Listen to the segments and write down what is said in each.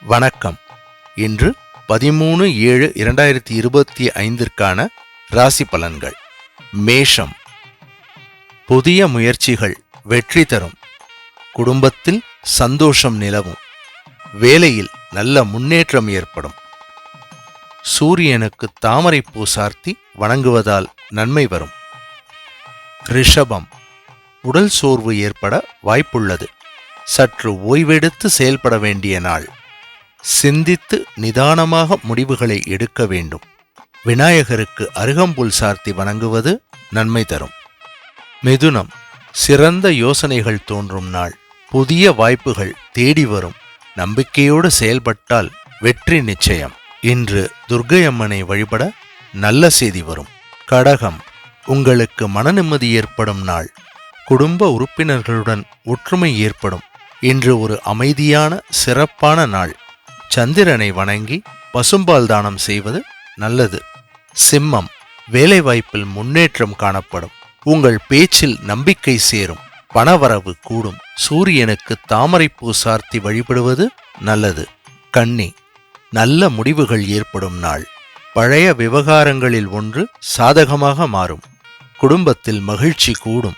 வணக்கம். இன்று 13/7/2025 ராசி பலன்கள். மேஷம். புதிய முயற்சிகள் வெற்றி தரும். குடும்பத்தில் சந்தோஷம் நிலவும். வேலையில் நல்ல முன்னேற்றம் ஏற்படும். சூரியனுக்கு தாமரைப்பூ சார்த்தி வணங்குவதால் நன்மை வரும். ரிஷபம். உடல் சோர்வு ஏற்பட வாய்ப்புள்ளது. சற்று ஓய்வெடுத்து செயல்பட வேண்டிய நாள். சிந்தித்து நிதானமாக முடிவுகளை எடுக்க வேண்டும். விநாயகருக்கு அருகம்புல் சார்த்தி வணங்குவது நன்மை தரும். மிதுனம். சிறந்த யோசனைகள் தோன்றும் நாள். புதிய வாய்ப்புகள் தேடி வரும். நம்பிக்கையோடு செயல்பட்டால் வெற்றி நிச்சயம். இன்று துர்க்கையம்மனை வழிபட நல்ல செய்தி வரும். கடகம். உங்களுக்கு மனநிம்மதி ஏற்படும் நாள். குடும்ப உறுப்பினர்களுடன் ஒற்றுமை ஏற்படும். இன்று ஒரு அமைதியான சிறப்பான நாள். சந்திரனை வணங்கி பசும்பால் தானம் செய்வது நல்லது. சிம்மம். வேலைவாய்ப்பில் முன்னேற்றம் காணப்படும். உங்கள் பேச்சில் நம்பிக்கை சேரும். பணவரவு கூடும். சூரியனுக்கு தாமரைப்பூ சார்த்தி வழிபடுவது நல்லது. கன்னி. நல்ல முடிவுகள் ஏற்படும் நாள். பழைய விவகாரங்களில் ஒன்று சாதகமாக மாறும். குடும்பத்தில் மகிழ்ச்சி கூடும்.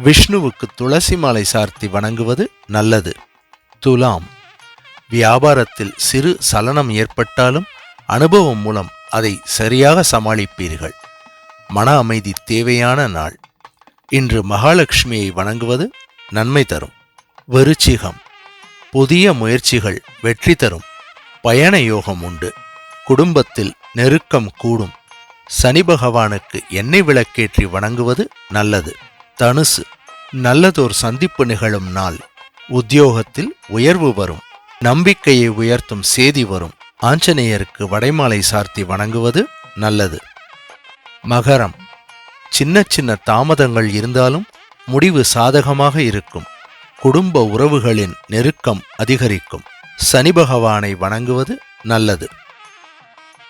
விஷ்ணுவுக்கு துளசி மாலை சார்த்தி வணங்குவது நல்லது. துலாம். வியாபாரத்தில் சிறு சலனம் ஏற்பட்டாலும் அனுபவம் மூலம் அதை சரியாக சமாளிப்பீர்கள். மன அமைதி தேவையான நாள். இன்று மகாலட்சுமியை வணங்குவது நன்மை தரும். விருச்சிகம். புதிய முயற்சிகள் வெற்றி தரும். பயண யோகம் உண்டு. குடும்பத்தில் நெருக்கம் கூடும். சனி பகவானுக்கு எண்ணெய் விளக்கேற்றி வணங்குவது நல்லது. தனுசு. நல்லதோர் சந்திப்பு நிகழும் நாள். உத்தியோகத்தில் உயர்வு வரும். நம்பிக்கையை உயர்த்தும் சேதி வரும். ஆஞ்சநேயருக்கு வடைமாலை சார்த்தி வணங்குவது நல்லது. மகரம். சின்ன சின்ன தாமதங்கள் இருந்தாலும் முடிவு சாதகமாக இருக்கும். குடும்ப உறவுகளின் நெருக்கம் அதிகரிக்கும். சனி பகவானை வணங்குவது நல்லது.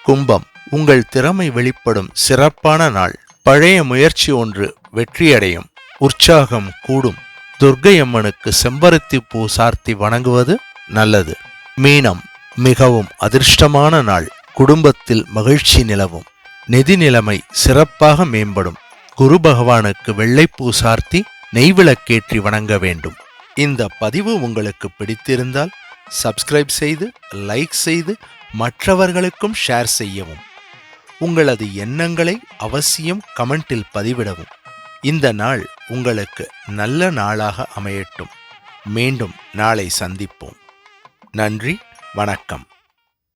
கும்பம். உங்கள் திறமை வெளிப்படும் சிறப்பான நாள். பழைய முயற்சி ஒன்று வெற்றியடையும். உற்சாகம் கூடும். துர்க்கையம்மனுக்கு செம்பருத்தி பூ சார்த்தி வணங்குவது நல்லது. மீனம். மிகவும் அதிர்ஷ்டமான நாள். குடும்பத்தில் மகிழ்ச்சி நிலவும். நிதி நிலைமை சிறப்பாக மேம்படும். குரு பகவானுக்கு வெள்ளைப்பூ சார்த்தி நெய்விளக்கேற்றி வணங்க வேண்டும். இந்த பதிவு உங்களுக்கு பிடித்திருந்தால் சப்ஸ்கிரைப் செய்து லைக் செய்து மற்றவர்களுக்கும் ஷேர் செய்யவும். உங்களது எண்ணங்களை அவசியம் கமெண்டில் பதிவிடவும். இந்த நாள் உங்களுக்கு நல்ல நாளாக அமையட்டும். மீண்டும் நாளை சந்திப்போம். நன்றி, வணக்கம்.